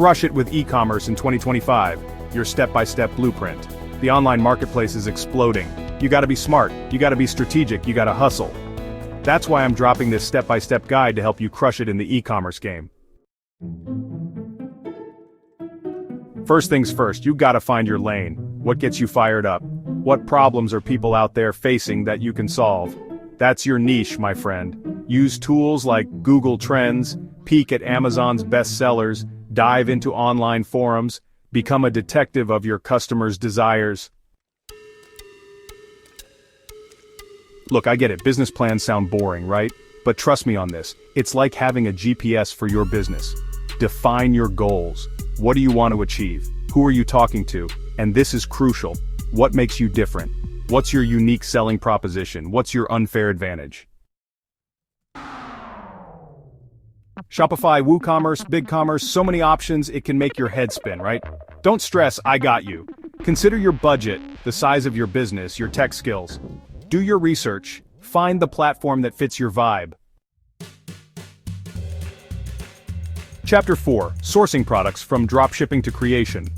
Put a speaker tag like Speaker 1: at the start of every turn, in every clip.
Speaker 1: Crush it with e-commerce in 2025, your step-by-step blueprint. The online marketplace is exploding. You gotta be smart, you gotta be strategic, you gotta hustle. That's why I'm dropping this step-by-step guide to help you crush it in the e-commerce game. First things first, you gotta find your lane. What gets you fired up? What problems are people out there facing that you can solve? That's your niche, my friend. Use tools like Google Trends, peek at Amazon's best sellers, dive into online forums, become a detective of your customers' desires. Look, I get it, business plans sound boring, right? But trust me on this, it's like having a GPS for your business. Define your goals. What do you want to achieve? Who are you talking to? And this is crucial. What makes you different? What's your unique selling proposition? What's your unfair advantage? Shopify, WooCommerce, BigCommerce, so many options, it can make your head spin, right? Don't stress, I got you. Consider your budget, the size of your business, your tech skills. Do your research. Find the platform that fits your vibe. Chapter 4, Sourcing Products from Dropshipping to Creation.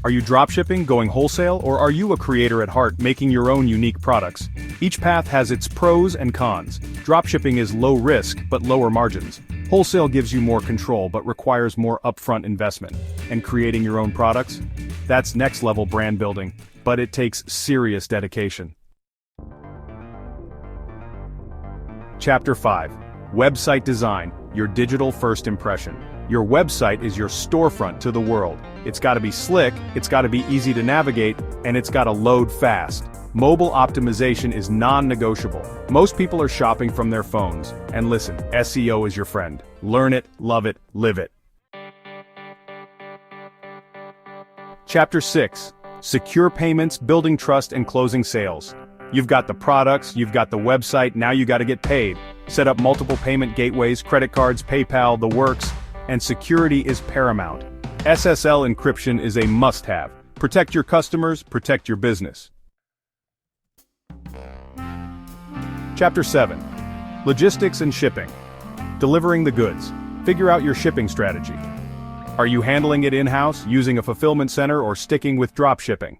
Speaker 1: Are you dropshipping, going wholesale, or are you a creator at heart making your own unique products? Each path has its pros and cons. Dropshipping is low risk, but lower margins. Wholesale gives you more control, but requires more upfront investment. And creating your own products? That's next level brand building, but it takes serious dedication. Chapter 5, Website Design, your digital first impression. Your website is your storefront to the world. It's gotta be slick, it's gotta be easy to navigate, and it's gotta load fast. Mobile optimization is non-negotiable. Most people are shopping from their phones. And listen, SEO is your friend. Learn it, love it, live it. Chapter 6, Secure Payments, Building Trust and Closing Sales. You've got the products, you've got the website, now you gotta get paid. Set up multiple payment gateways, credit cards, PayPal, the works. And security is paramount. SSL encryption is a must-have. Protect your customers, protect your business. Chapter 7, Logistics and Shipping. Delivering the goods. Figure out your shipping strategy. Are you handling it in-house, using a fulfillment center, or sticking with dropshipping?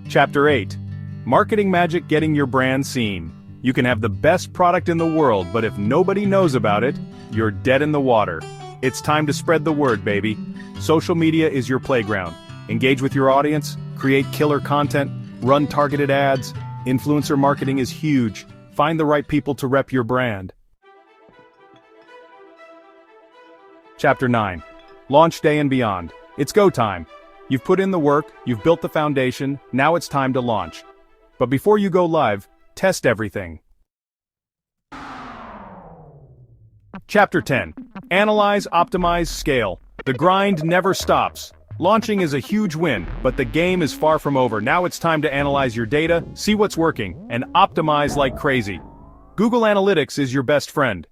Speaker 1: Chapter 8, Marketing Magic, Getting Your Brand Seen. You can have the best product in the world, but if nobody knows about it, you're dead in the water. It's time to spread the word, baby. Social media is your playground. Engage with your audience, create killer content, run targeted ads. Influencer marketing is huge. Find the right people to rep your brand. Chapter 9, Launch Day and Beyond. It's go time. You've put in the work, you've built the foundation, now it's time to launch. But before you go live, test everything. Chapter 10, Analyze, Optimize, Scale. The grind never stops. Launching is a huge win, but the game is far from over. Now it's time to analyze your data, see what's working, and optimize like crazy. Google Analytics is your best friend.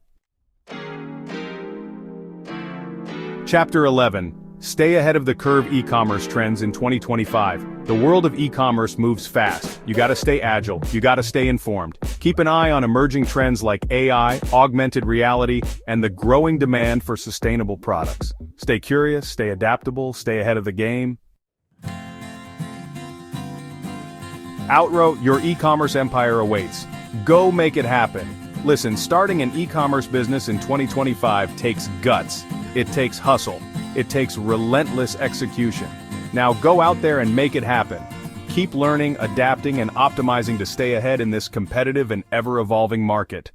Speaker 1: Chapter 11, Stay ahead of the curve e-commerce trends in 2025. The world of e-commerce moves fast. You gotta stay agile, you gotta stay informed. Keep an eye on emerging trends like AI, augmented reality, and the growing demand for sustainable products. Stay curious, stay adaptable, stay ahead of the game. Outro, your e-commerce empire awaits. Go make it happen. Listen, starting an e-commerce business in 2025 takes guts. It takes hustle. It takes relentless execution. Now go out there and make it happen. Keep learning, adapting, and optimizing to stay ahead in this competitive and ever-evolving market.